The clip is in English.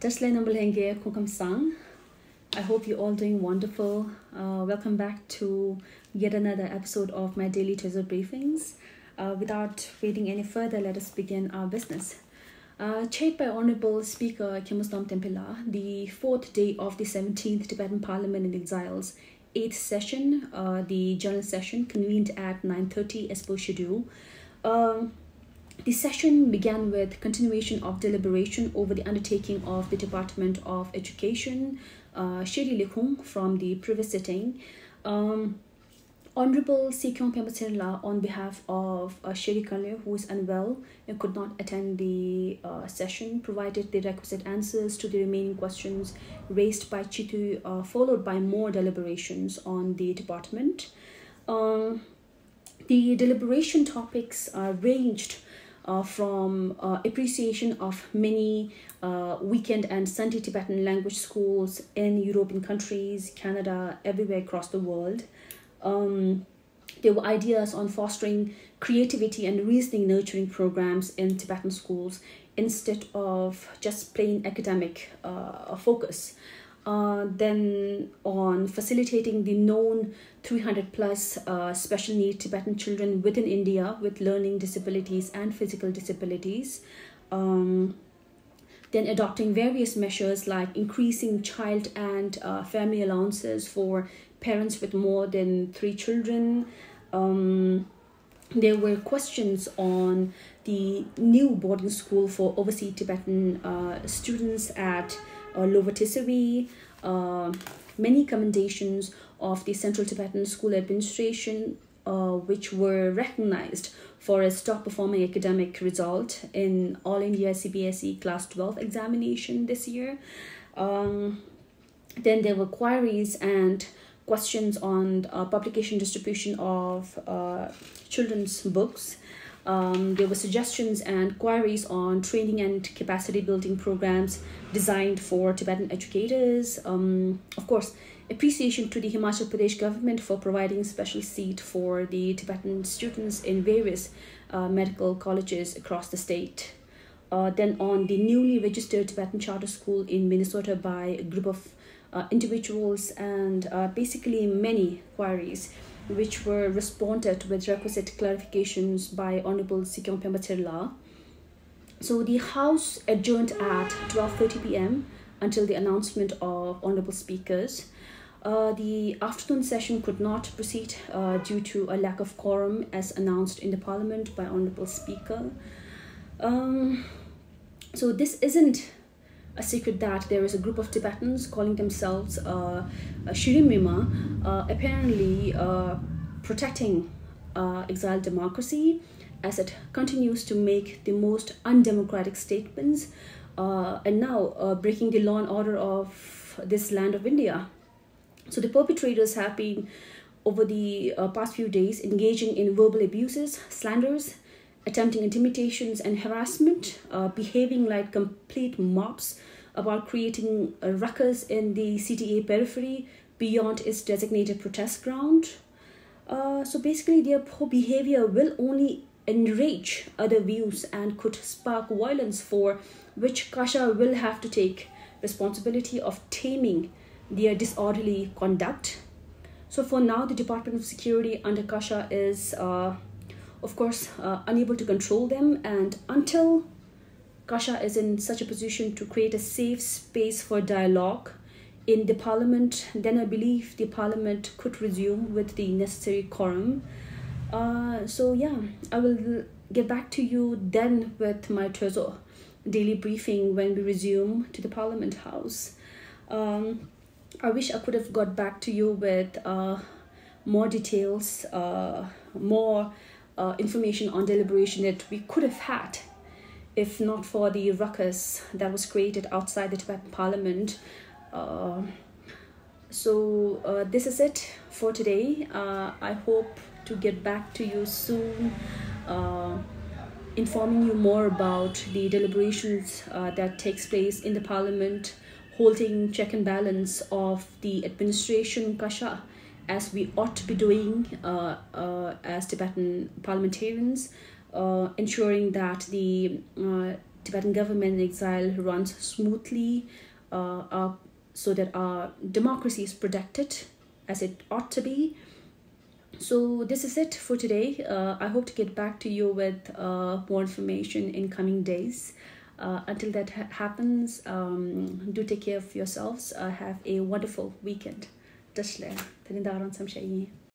I hope you're all doing wonderful. Welcome back to yet another episode of my daily treasure briefings. Without waiting any further, let us begin our business. Chaired by Honorable Speaker Kemustam Tempela, the fourth day of the 17th Tibetan Parliament in Exile's 8th session, the general session convened at 9:30 as per schedule. The session began with continuation of deliberation over the undertaking of the Department of Education, Shiri Likhung, from the previous sitting. Honorable Sikyong Pembatsirla, on behalf of Shiri Kalya, who is unwell and could not attend the session, provided the requisite answers to the remaining questions raised by Chitu, followed by more deliberations on the department. The deliberation topics ranged from appreciation of many weekend and Sunday Tibetan language schools in European countries, Canada, everywhere across the world. There were ideas on fostering creativity and reasoning nurturing programs in Tibetan schools instead of just plain academic focus. Then on facilitating the known 300 plus special need Tibetan children within India with learning disabilities and physical disabilities. Then adopting various measures like increasing child and family allowances for parents with more than 3 children. There were questions on the new boarding school for overseas Tibetan students at Lower Tissery, many commendations of the Central Tibetan School Administration, which were recognized for its top performing academic result in All India CBSE Class 12 examination this year. Then there were queries and questions on publication distribution of children's books. There were suggestions and queries on training and capacity building programs designed for Tibetan educators. Of course, appreciation to the Himachal Pradesh government for providing special seat for the Tibetan students in various medical colleges across the state. Then on the newly registered Tibetan charter school in Minnesota by a group of individuals, and basically many queries which were responded with requisite clarifications by Honorable Sikyong Pembatsirla. So the House adjourned at 12:30 p.m. until the announcement of Honorable Speakers. The afternoon session could not proceed due to a lack of quorum as announced in the Parliament by Honorable Speaker. So this isn't a secret that there is a group of Tibetans calling themselves Shirimima, apparently protecting exiled democracy as it continues to make the most undemocratic statements and now breaking the law and order of this land of India. So the perpetrators have been, over the past few days, engaging in verbal abuses, slanders, attempting intimidations and harassment, behaving like complete mobs, about creating a ruckus in the CTA periphery beyond its designated protest ground. So basically their poor behavior will only enrage other views and could spark violence, for which Kasha will have to take responsibility of taming their disorderly conduct. So for now, the Department of Security under Kasha is of course unable to control them, and until Kasha is in such a position to create a safe space for dialogue in the Parliament, then I believe the Parliament could resume with the necessary quorum. So yeah, I will get back to you then with my treasure daily briefing when we resume to the Parliament House. I wish I could have got back to you with more details, more information on deliberation that we could have had if not for the ruckus that was created outside the Tibetan Parliament. So this is it for today. I hope to get back to you soon, informing you more about the deliberations that takes place in the Parliament, holding check and balance of the administration Kasha, as we ought to be doing as Tibetan parliamentarians, ensuring that the Tibetan government in exile runs smoothly, so that our democracy is protected as it ought to be. So this is it for today. I hope to get back to you with more information in coming days. Until that happens, do take care of yourselves. Have a wonderful weekend. Tashleh. Tani daran samshayi.